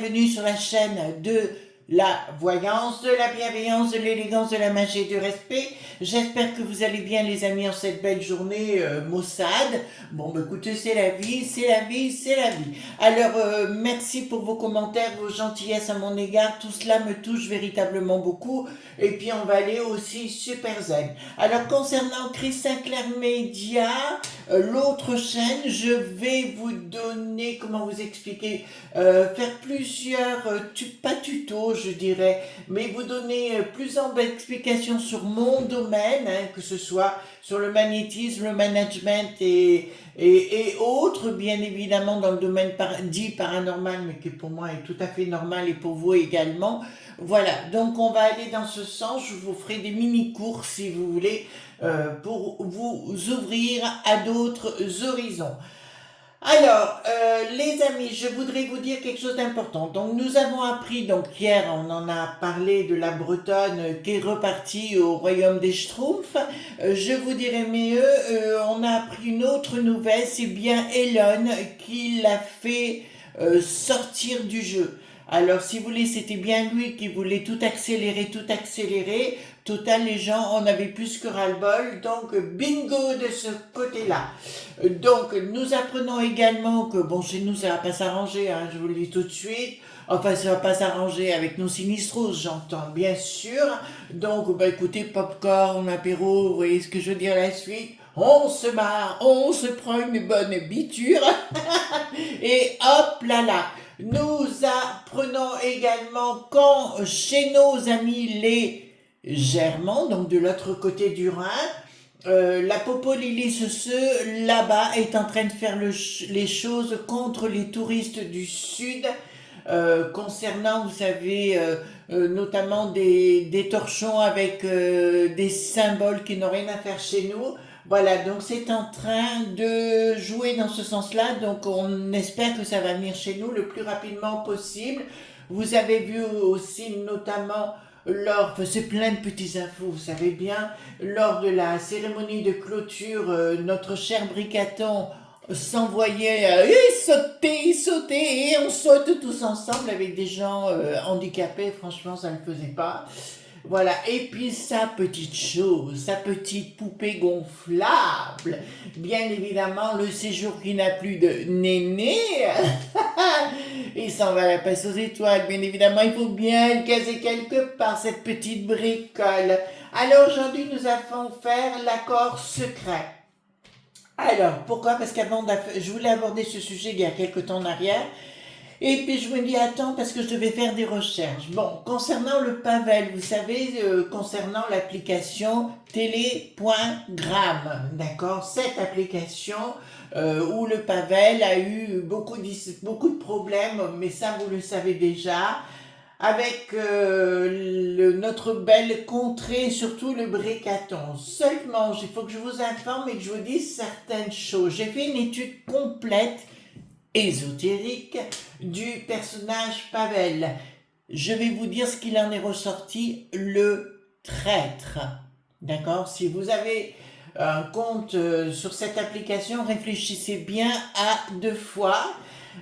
bienvenue sur la chaîne de la voyance, de la bienveillance, de l'élégance, de la magie et du respect. J'espère que vous allez bien les amis en cette belle journée maussade. Bon bah écoutez, c'est la vie, c'est la vie, c'est la vie. Alors merci pour vos commentaires, vos gentillesses à mon égard, tout cela me touche véritablement beaucoup. Et puis on va aller aussi super zen. Alors concernant Chris Sinclair Media, l'autre chaîne, je vais vous donner, comment vous expliquer, faire plusieurs, pas tutos je dirais, mais vous donner plus d'explications sur mon domaine, hein, que ce soit sur le magnétisme, le management et autres, bien évidemment dans le domaine dit paranormal, mais qui pour moi est tout à fait normal et pour vous également. Voilà, donc on va aller dans ce sens, je vous ferai des mini-cours si vous voulez, pour vous ouvrir à d'autres horizons. Alors, les amis, je voudrais vous dire quelque chose d'important. Donc, nous avons appris, donc hier, on en a parlé de la Bretonne qui est repartie au royaume des Schtroumpfs. Je vous dirais mieux, on a appris une autre nouvelle, c'est bien Elon qui l'a fait sortir du jeu. Alors, si vous voulez, c'était bien lui qui voulait tout accélérer, tout accélérer. Total, les gens en avaient plus que ras-le-bol, donc bingo de ce côté-là. Donc, nous apprenons également que, bon, chez nous, ça va pas s'arranger, hein, je vous le dis tout de suite. Enfin, ça va pas s'arranger avec nos sinistros, j'entends, bien sûr. Donc, bah écoutez, popcorn, apéro, vous voyez ce que je veux dire la suite. On se marre, on se prend une bonne biture, et hop là là. Nous apprenons également quand, chez nos amis les Germains, donc de l'autre côté du Rhin, la Popo Lily Seux là-bas est en train de faire les choses contre les touristes du Sud, concernant, vous savez, notamment des torchons avec des symboles qui n'ont rien à faire chez nous. Voilà, donc c'est en train de jouer dans ce sens-là, donc on espère que ça va venir chez nous le plus rapidement possible. Vous avez vu aussi notamment c'est plein de petites infos, vous savez bien, lors de la cérémonie de clôture, notre cher Bricaton s'envoyait, il sautait, et on saute tous ensemble avec des gens handicapés, franchement ça ne le faisait pas. Voilà, et puis sa petite chose, sa petite poupée gonflable, bien évidemment le séjour qui n'a plus de néné, il s'en va à la passe aux étoiles, bien évidemment il faut bien le caser quelque part cette petite bricole. Alors aujourd'hui nous allons faire l'accord secret. Alors pourquoi? Parce qu'avant je voulais aborder ce sujet il y a quelques temps en arrière. Et puis je me dis, attends, parce que je devais faire des recherches. Bon, concernant le Pavel, vous savez, concernant l'application Télé.gram, d'accord? Cette application où le Pavel a eu beaucoup de problèmes, mais ça vous le savez déjà, avec notre belle contrée, surtout le Bricaton. Seulement, il faut que je vous informe et que je vous dise certaines choses. J'ai fait une étude complète ésotérique du personnage Pavel. Je vais vous dire ce qu'il en est ressorti, le traître. D'accord? Si vous avez un compte sur cette application, réfléchissez bien à deux fois.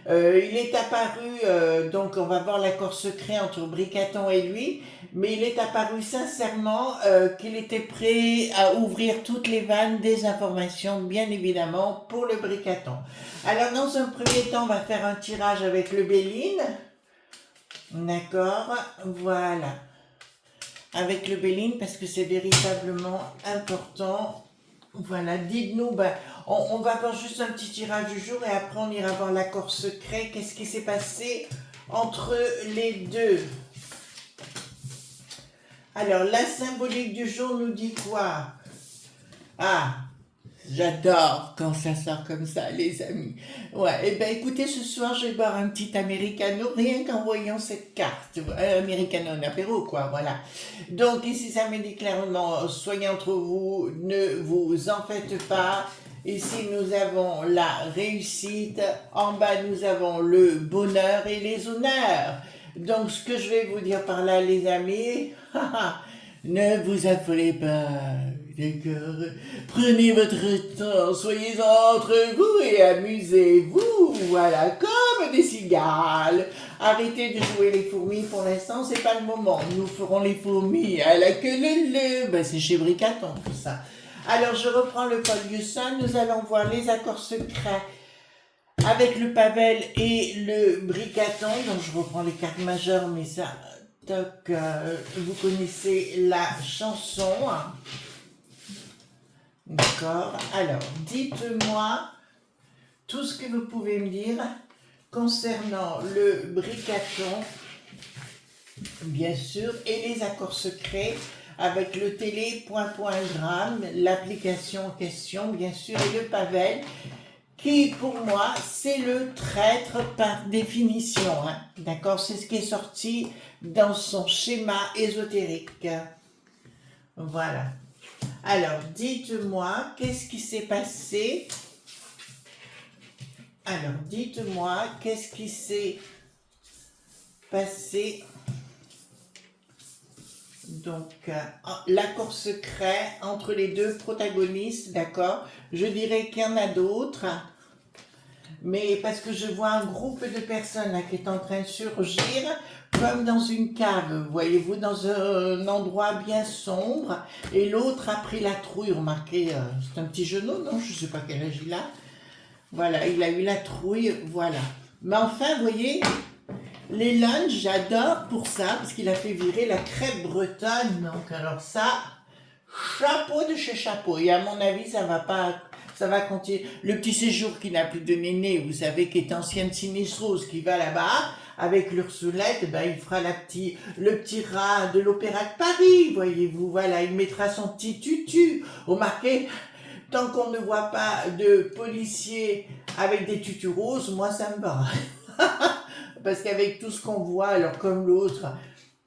Il est apparu, donc on va voir l'accord secret entre Bricaton et lui, mais il est apparu sincèrement qu'il était prêt à ouvrir toutes les vannes des informations, bien évidemment, pour le Bricaton. Alors dans un premier temps, on va faire un tirage avec le Béline. D'accord, voilà. Avec le Béline, parce que c'est véritablement important. Voilà, dites-nous, on va faire juste un petit tirage du jour et après on ira voir l'accord secret. Qu'est-ce qui s'est passé entre les deux? Alors, la symbolique du jour nous dit quoi? Ah, j'adore quand ça sort comme ça, les amis. Ouais, et ben écoutez, ce soir, je vais boire un petit americano, rien qu'en voyant cette carte. Americano, un apéro, quoi, voilà. Donc, ici, ça me dit clairement, soyez entre vous, ne vous en faites pas. Ici, nous avons la réussite. En bas, nous avons le bonheur et les honneurs. Donc, ce que je vais vous dire par là, les amis, ne vous affolez pas. d'accord. Prenez votre temps, soyez entre vous et amusez-vous, voilà, comme des cigales. Arrêtez de jouer les fourmis pour l'instant, c'est pas le moment. Nous ferons les fourmis à la queue leu. Ben, c'est chez Bricaton tout ça. Alors je reprends le folius-1, nous allons voir les accords secrets avec le Pavel et le Bricaton. Donc je reprends les cartes majeures, mais ça, toc, vous connaissez la chanson. D'accord. Alors, dites-moi tout ce que vous pouvez me dire concernant le Bricaton, bien sûr, et les accords secrets avec le télé.gramme, l'application en question, bien sûr, et le Pavel, qui, pour moi, c'est le traître par définition. Hein. D'accord? C'est ce qui est sorti dans son schéma ésotérique. Voilà. Alors, dites-moi, qu'est-ce qui s'est passé? Alors, dites-moi, qu'est-ce qui s'est passé? Donc, l'accord secret entre les deux protagonistes, d'accord? Je dirais qu'il y en a d'autres, mais parce que je vois un groupe de personnes là, qui est en train de surgir, comme dans une cave, voyez-vous, dans un endroit bien sombre, et l'autre a pris la trouille, remarquez, c'est un petit genou, non? Je ne sais pas quel âge il a. Voilà, il a eu la trouille, voilà. Mais enfin, vous voyez, les lunchs, j'adore pour ça, parce qu'il a fait virer la crêpe bretonne. Donc, alors ça, chapeau de chez chapeau. Et à mon avis, ça va continuer. Le petit séjour qui n'a plus de néné, vous savez, qui est ancienne sinistrose, qui va là-bas, avec l'Ursulette, ben, il fera le petit rat de l'Opéra de Paris, voyez-vous. Voilà, il mettra son petit tutu. Remarquez, tant qu'on ne voit pas de policiers avec des tutus roses, moi ça me va. Parce qu'avec tout ce qu'on voit, alors comme l'autre,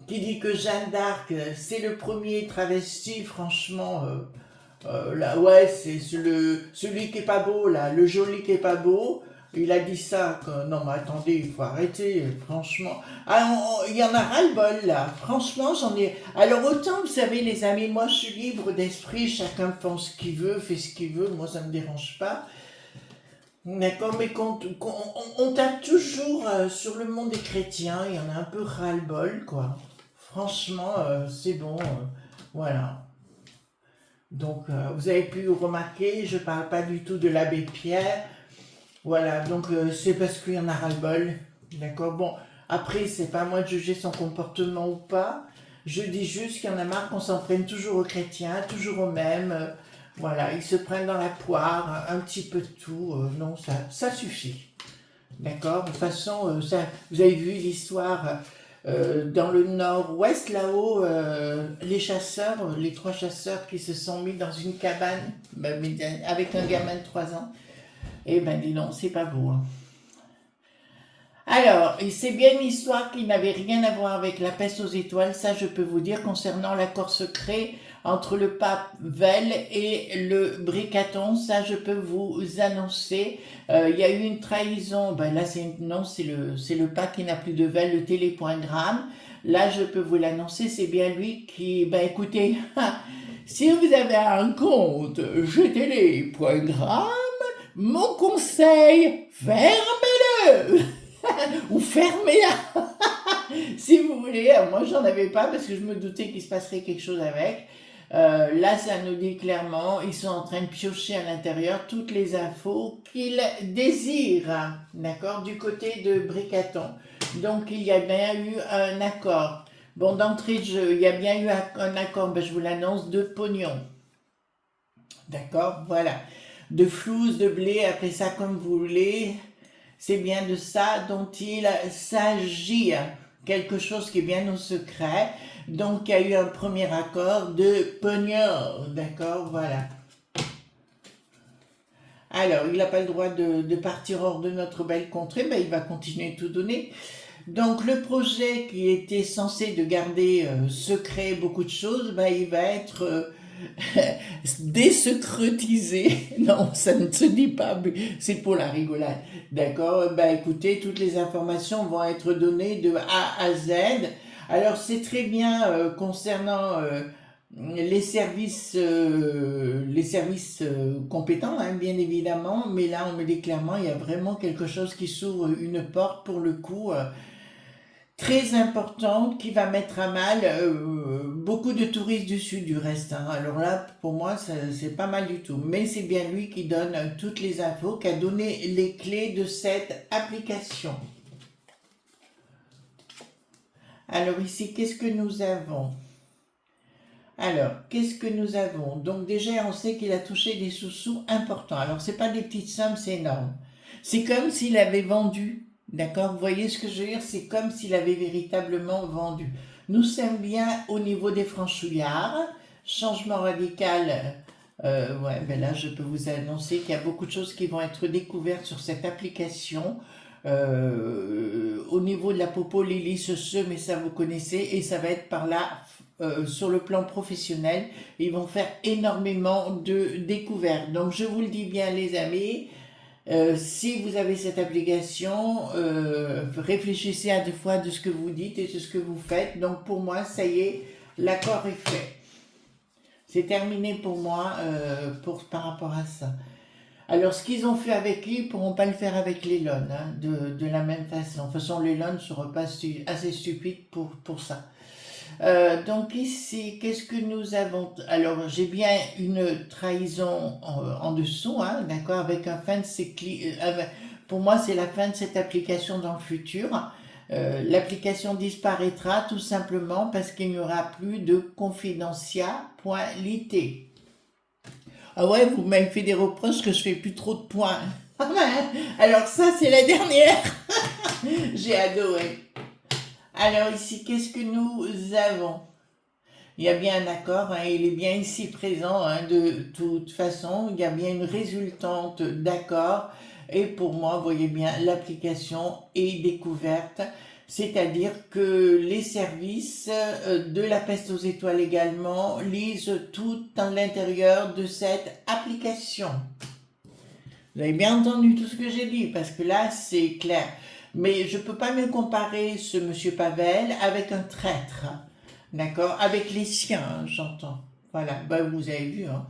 qui dit que Jeanne d'Arc, c'est le premier travesti, franchement, là, ouais, c'est celui qui est pas beau, là, le joli qui est pas beau. Il a dit ça, que, non mais attendez, il faut arrêter, franchement. Ah, il y en a ras-le-bol là, franchement j'en ai... Alors autant, vous savez les amis, moi je suis libre d'esprit, chacun pense ce qu'il veut, fait ce qu'il veut, moi ça me dérange pas. D'accord, mais on tape toujours sur le monde des chrétiens, il y en a un peu ras-le-bol quoi. Franchement, c'est bon, voilà. Donc vous avez pu remarquer, je parle pas du tout de l'abbé Pierre. Voilà, donc c'est parce qu'il y en a ras-le-bol, d'accord? Bon, après, c'est pas à moi de juger son comportement ou pas. Je dis juste qu'il y en a marre qu'on s'en prenne toujours aux chrétiens, toujours aux mêmes. Voilà, ils se prennent dans la poire, un petit peu de tout. Non, ça suffit, d'accord? De toute façon, vous avez vu l'histoire dans le nord-ouest, là-haut, les chasseurs, les 3 chasseurs qui se sont mis dans une cabane avec un gamin de 3 ans. Eh ben dis donc, c'est pas beau. Hein. Alors, c'est bien une histoire qui n'avait rien à voir avec la peste aux étoiles, ça je peux vous dire, concernant l'accord secret entre le pape Vel et le Bricaton, ça je peux vous annoncer. Il y a eu une trahison, ben là non, c'est le pape qui n'a plus de Vel, le télé.gramme. Là je peux vous l'annoncer, c'est bien lui qui, ben écoutez, si vous avez un compte gtl.gramme, mon conseil, fermez-le ou fermez-la si vous voulez. Moi, j'en avais pas parce que je me doutais qu'il se passerait quelque chose avec. Là, ça nous dit clairement, ils sont en train de piocher à l'intérieur toutes les infos qu'ils désirent, d'accord, du côté de Bricaton. Donc, il y a bien eu un accord. Bon, d'entrée de jeu, il y a bien eu un accord, ben, je vous l'annonce, de pognon. D'accord, voilà. De flouze, de blé, appelez ça comme vous voulez. C'est bien de ça dont il s'agit. Quelque chose qui est bien au secret. Donc, il y a eu un premier accord de pognon. D'accord, voilà. Alors, il n'a pas le droit de partir hors de notre belle contrée, ben, il va continuer de tout donner. Donc, le projet qui était censé de garder secret beaucoup de choses, ben, il va être désecretisé. Non, ça ne se dit pas, c'est pour la rigolade. D'accord? Ben, écoutez, toutes les informations vont être données de A à Z. Alors, c'est très bien concernant les services compétents, hein, bien évidemment, mais là, on me dit clairement, il y a vraiment quelque chose qui s'ouvre, une porte pour le coup, très importante qui va mettre à mal beaucoup de touristes du sud du reste, hein. Alors là, pour moi, c'est pas mal du tout. Mais c'est bien lui qui donne toutes les infos, qui a donné les clés de cette application. Alors ici, qu'est-ce que nous avons? Alors, qu'est-ce que nous avons? Donc déjà, on sait qu'il a touché des sous-sous importants. Alors, c'est pas des petites sommes, c'est énorme. C'est comme s'il avait vendu, d'accord? Vous voyez ce que je veux dire? C'est comme s'il avait véritablement vendu. Nous sommes bien au niveau des franchouillards. Changement radical. Ouais, ben là, je peux vous annoncer qu'il y a beaucoup de choses qui vont être découvertes sur cette application. Au niveau de la popo, Lily, mais ça vous connaissez, et ça va être par là sur le plan professionnel. Ils vont faire énormément de découvertes. Donc je vous le dis bien les amis, si vous avez cette application, réfléchissez à deux fois de ce que vous dites et de ce que vous faites. Donc pour moi, ça y est, l'accord est fait. C'est terminé pour moi par rapport à ça. Alors, ce qu'ils ont fait avec lui, ils ne pourront pas le faire avec les Lon, hein, de la même façon. De toute façon, les Lon ne seront pas assez stupides pour ça. Donc ici, qu'est-ce que nous avons? Alors, j'ai bien une trahison en dessous, hein, d'accord, avec un fin de ces pour moi, c'est la fin de cette application dans le futur. L'application disparaîtra tout simplement parce qu'il n'y aura plus de confidentialité. Ah ouais, vous m'avez fait des reproches que je fais plus trop de points. Alors ça, c'est la dernière. J'ai adoré. Alors ici, qu'est-ce que nous avons? Il y a bien un accord, hein, il est bien ici présent, hein, de toute façon. Il y a bien une résultante d'accord. Et pour moi, vous voyez bien, l'application est découverte. C'est-à-dire que les services de la peste aux étoiles également lisent tout à l'intérieur de cette application. Vous avez bien entendu tout ce que j'ai dit, parce que là, c'est clair. Mais je ne peux pas me comparer ce monsieur Pavel avec un traître, d'accord? Avec les siens, hein, j'entends. Voilà, ben, vous avez vu. Hein.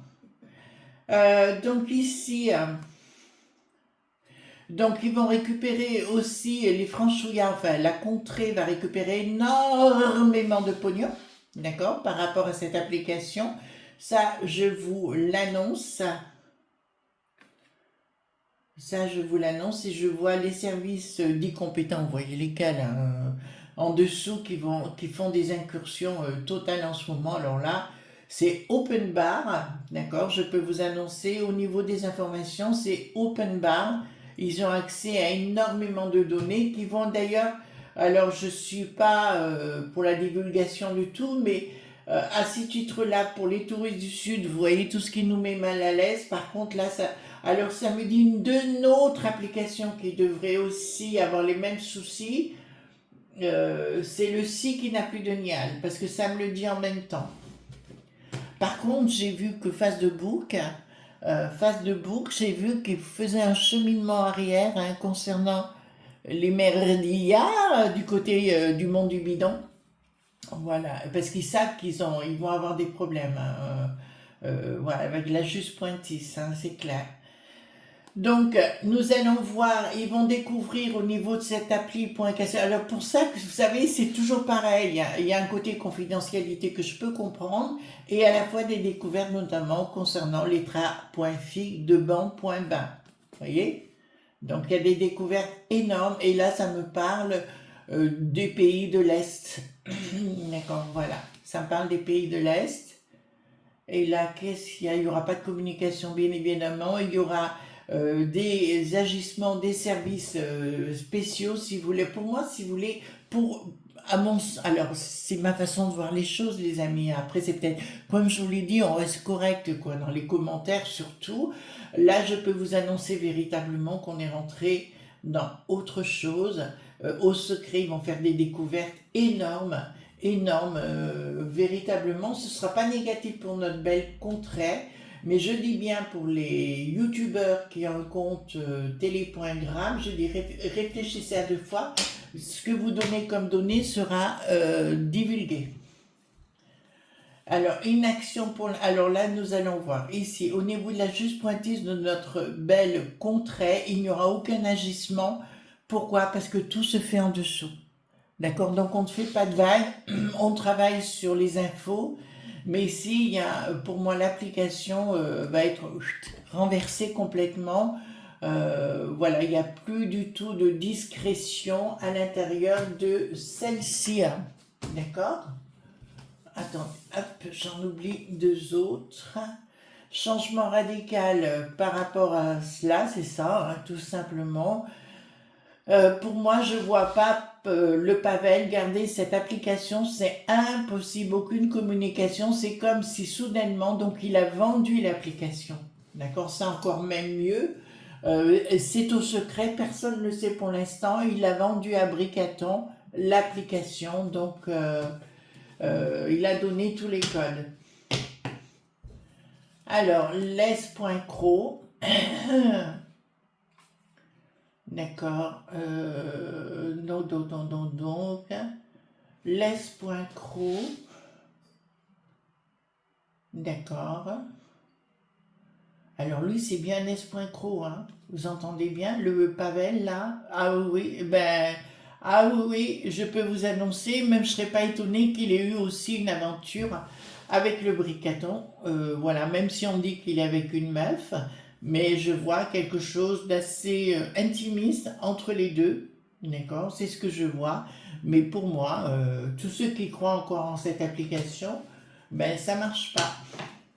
Donc ici... donc ils vont récupérer aussi les franchouillards, enfin la contrée va récupérer énormément de pognon, d'accord, par rapport à cette application. Ça, je vous l'annonce. Ça, je vous l'annonce, et je vois les services dits compétents, vous voyez lesquels, hein, en dessous, qui font des incursions totales en ce moment. Alors là, c'est open bar, d'accord, je peux vous annoncer au niveau des informations, c'est open bar. Ils ont accès à énormément de données qui vont d'ailleurs, alors je ne suis pas pour la divulgation du tout, mais à ce titre-là, pour les touristes du Sud, vous voyez tout ce qui nous met mal à l'aise. Par contre, là, alors ça me dit d'une autre application qui devrait aussi avoir les mêmes soucis. C'est le Si qui n'a plus de nial, parce que ça me le dit en même temps. Par contre, j'ai vu que Facebook, j'ai vu qu'il faisait un cheminement arrière, hein, concernant les merdillas du côté du monde du bidon. Voilà, parce qu'ils savent ils vont avoir des problèmes, hein, voilà, avec la juste pointisse, hein, c'est clair. Donc, nous allons voir, ils vont découvrir au niveau de cette appli. Alors pour ça, vous savez, c'est toujours pareil. Il y a un côté confidentialité que je peux comprendre, et à la fois des découvertes, notamment concernant les tra.fi de banc.bain. Vous voyez? Donc, il y a des découvertes énormes, et là, ça me parle des pays de l'Est. D'accord, voilà. Ça me parle des pays de l'Est. Et là, qu'est-ce qu'il y a? Il n'y aura pas de communication, bien évidemment. Il y aura des agissements, des services spéciaux, si vous voulez. Pour moi, si vous voulez, alors, c'est ma façon de voir les choses, les amis. Après, c'est peut-être, comme je vous l'ai dit, on reste correct, quoi, dans les commentaires surtout. Là, je peux vous annoncer véritablement qu'on est rentré dans autre chose. Au secret, ils vont faire des découvertes énormes, véritablement. Ce ne sera pas négatif pour notre belle contrée, mais je dis bien pour les youtubeurs qui ont un compte télé.gram, je dis réfléchissez à deux fois. Ce que vous donnez comme données sera divulgué. Alors, inaction pour... Alors là, nous allons voir. Ici, au niveau de la juste pointise de notre belle contrée, il n'y aura aucun agissement. Pourquoi? Parce que tout se fait en dessous. D'accord? Donc, on ne fait pas de vague. On travaille sur les infos. Mais ici, il y a, pour moi, l'application va être renversée complètement. Voilà, il n'y a plus du tout de discrétion à l'intérieur de celle-ci. D'accord? Attends, hop, j'en oublie deux autres. Changement radical par rapport à cela, c'est ça, hein, tout simplement. Pour moi, je vois pas le Pavel garder cette application, c'est impossible, aucune communication, c'est comme si soudainement, donc il a vendu l'application. D'accord, c'est encore même mieux. C'est au secret, personne ne le sait pour l'instant. Il a vendu à Bricaton l'application, donc il a donné tous les codes. Alors, les.cro. D'accord. Donc. Les.cro. D'accord. Alors, lui, c'est bien les.cro, hein. Vous entendez bien le Pavel, là? Ah oui, ben. Ah oui, oui, je peux vous annoncer, même je ne serais pas étonné qu'il ait eu aussi une aventure avec le Bricaton. Voilà, même si on dit qu'il est avec une meuf, mais je vois quelque chose d'assez intimiste entre les deux. D'accord, c'est ce que je vois. Mais pour moi, tous ceux qui croient encore en cette application, ben ça marche pas.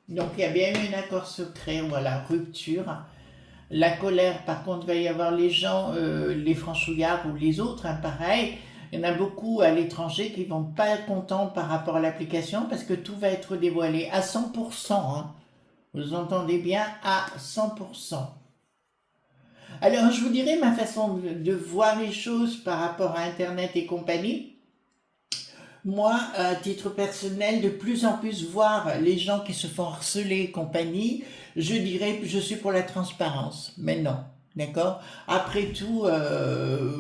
Donc il y a bien eu un accord secret, voilà, rupture. La colère, par contre, il va y avoir les gens, les franchouillards ou les autres, hein, pareil. Il y en a beaucoup à l'étranger qui vont pas être contents par rapport à l'application parce que tout va être dévoilé à 100%. Hein. Vous entendez bien, à 100%. Alors, je vous dirai ma façon de voir les choses par rapport à Internet et compagnie. Moi, à titre personnel, de plus en plus voir les gens qui se font harceler et compagnie, je dirais que je suis pour la transparence. Mais non, d'accord? Après tout,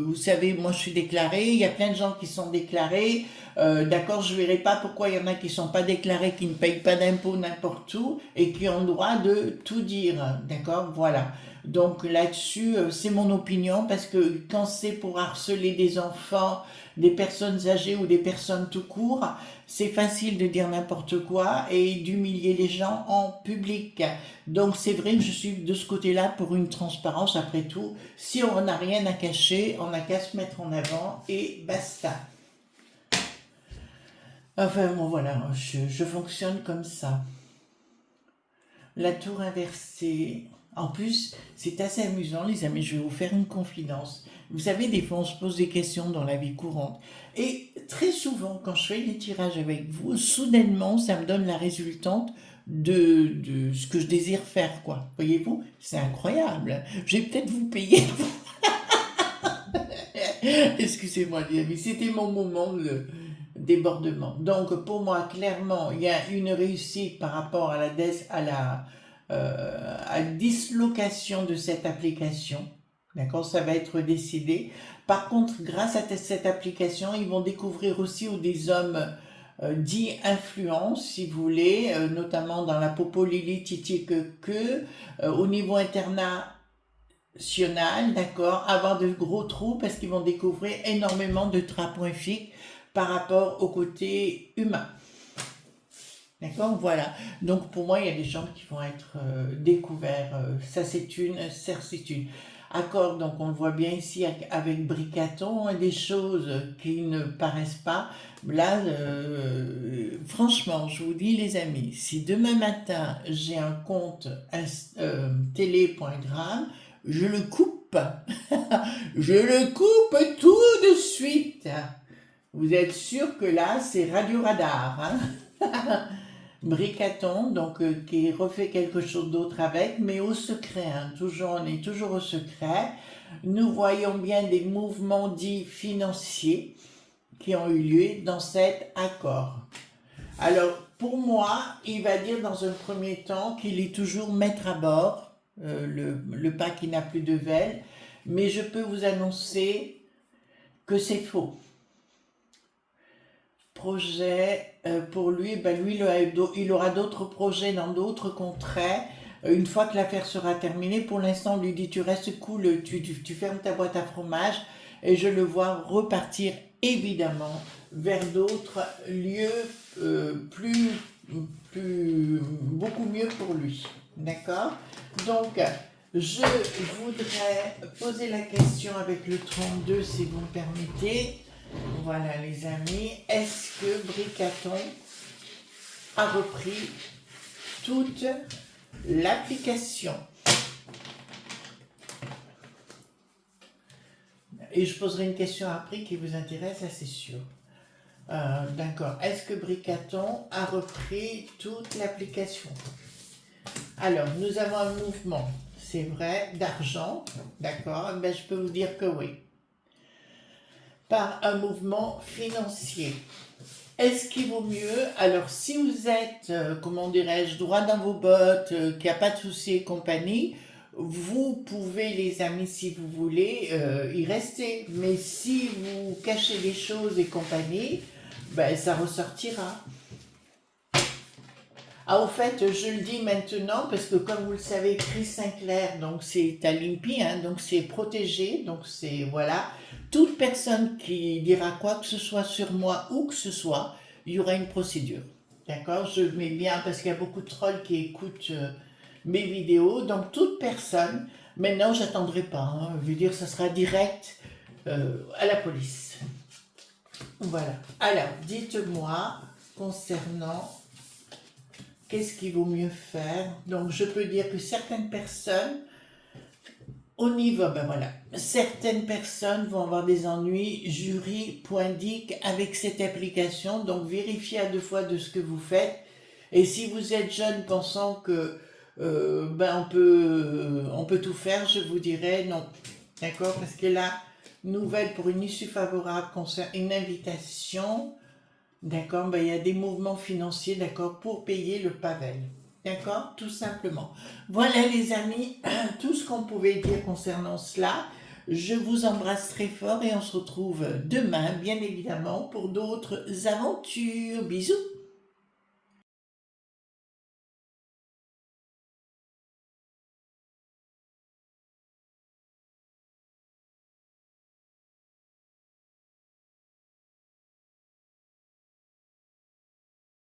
vous savez, moi je suis déclarée, il y a plein de gens qui sont déclarés. D'accord, je ne verrai pas pourquoi il y en a qui ne sont pas déclarés, qui ne payent pas d'impôts n'importe où et qui ont le droit de tout dire. D'accord? Voilà. Donc là-dessus, c'est mon opinion parce que quand c'est pour harceler des enfants, des personnes âgées ou des personnes tout court, c'est facile de dire n'importe quoi et d'humilier les gens en public. Donc c'est vrai que je suis de ce côté-là pour une transparence après tout. Si on n'a rien à cacher, on n'a qu'à se mettre en avant et basta. Enfin bon voilà, je fonctionne comme ça. La tour inversée. En plus, c'est assez amusant, les amis. Je vais vous faire une confidence. Vous savez, des fois, on se pose des questions dans la vie courante. Et très souvent, quand je fais les tirages avec vous, soudainement, ça me donne la résultante de ce que je désire faire, quoi. Voyez-vous? C'est incroyable. Je vais peut-être vous payer. Excusez-moi, les amis. C'était mon moment de débordement. Donc, pour moi, clairement, il y a une réussite par rapport à à la dislocation de cette application. D'accord, ça va être décidé. Par contre, grâce à cette application, ils vont découvrir aussi où des hommes dits influents, si vous voulez, notamment dans la Popo Lili Titi que, au niveau international, d'accord, avoir de gros trous parce qu'ils vont découvrir énormément de trapoinfiques par rapport au côté humain. D'accord, voilà. Donc pour moi, il y a des gens qui vont être découverts. Ça, c'est une certitude. Accord, donc on le voit bien ici avec Bricaton, des choses qui ne paraissent pas. Là, franchement, je vous dis les amis, si demain matin j'ai un compte télé.gram, je le coupe. Je le coupe tout de suite. Vous êtes sûr que là, c'est Radio Radar, hein? Bricaton, donc qui refait quelque chose d'autre avec, mais au secret, hein, toujours, on est toujours au secret. Nous voyons bien des mouvements dits financiers qui ont eu lieu dans cet accord. Alors, pour moi, il va dire dans un premier temps qu'il est toujours maître à bord, le pas qui n'a plus de velle, mais je peux vous annoncer que c'est faux. projets pour lui, ben lui, il aura d'autres projets dans d'autres contrées. Une fois que l'affaire sera terminée, pour l'instant, on lui dit tu restes cool, tu fermes ta boîte à fromage, et je le vois repartir évidemment vers d'autres lieux beaucoup mieux pour lui. D'accord? Donc, je voudrais poser la question avec le 32, si vous me permettez. Voilà, les amis. Est-ce que Bricaton a repris toute l'application? Et je poserai une question après qui vous intéresse, ça c'est sûr. D'accord. Est-ce que Bricaton a repris toute l'application? Alors, nous avons un mouvement, c'est vrai, d'argent, d'accord? Ben, je peux vous dire que oui. Par un mouvement financier. Est-ce qu'il vaut mieux, alors si vous êtes, comment dirais-je, droit dans vos bottes, qu'il n'y a pas de souci et compagnie, vous pouvez, les amis, si vous voulez, y rester. Mais si vous cachez des choses et compagnie, ben ça ressortira. Ah, au fait, je le dis maintenant parce que comme vous le savez, Chris Sinclair, donc c'est à l'INPI, hein, donc c'est protégé, donc c'est, voilà. Toute personne qui dira quoi que ce soit sur moi ou que ce soit, il y aura une procédure. D'accord? Je mets bien parce qu'il y a beaucoup de trolls qui écoutent mes vidéos, donc toute personne, maintenant j'attendrai pas, hein, je veux dire, ça sera direct à la police. Voilà. Alors, dites-moi concernant qu'est-ce qu'il vaut mieux faire. Donc, je peux dire que certaines personnes, au niveau, ben voilà, certaines personnes vont avoir des ennuis juridiques avec cette application. Donc, vérifiez à deux fois de ce que vous faites. Et si vous êtes jeune pensant que ben on peut tout faire, je vous dirais non. D'accord? Parce que là, nouvelle pour une issue favorable concerne une invitation. D'accord, ben, il y a des mouvements financiers, d'accord, pour payer le Pavel. D'accord, tout simplement. Voilà les amis, tout ce qu'on pouvait dire concernant cela. Je vous embrasse très fort et on se retrouve demain, bien évidemment, pour d'autres aventures. Bisous.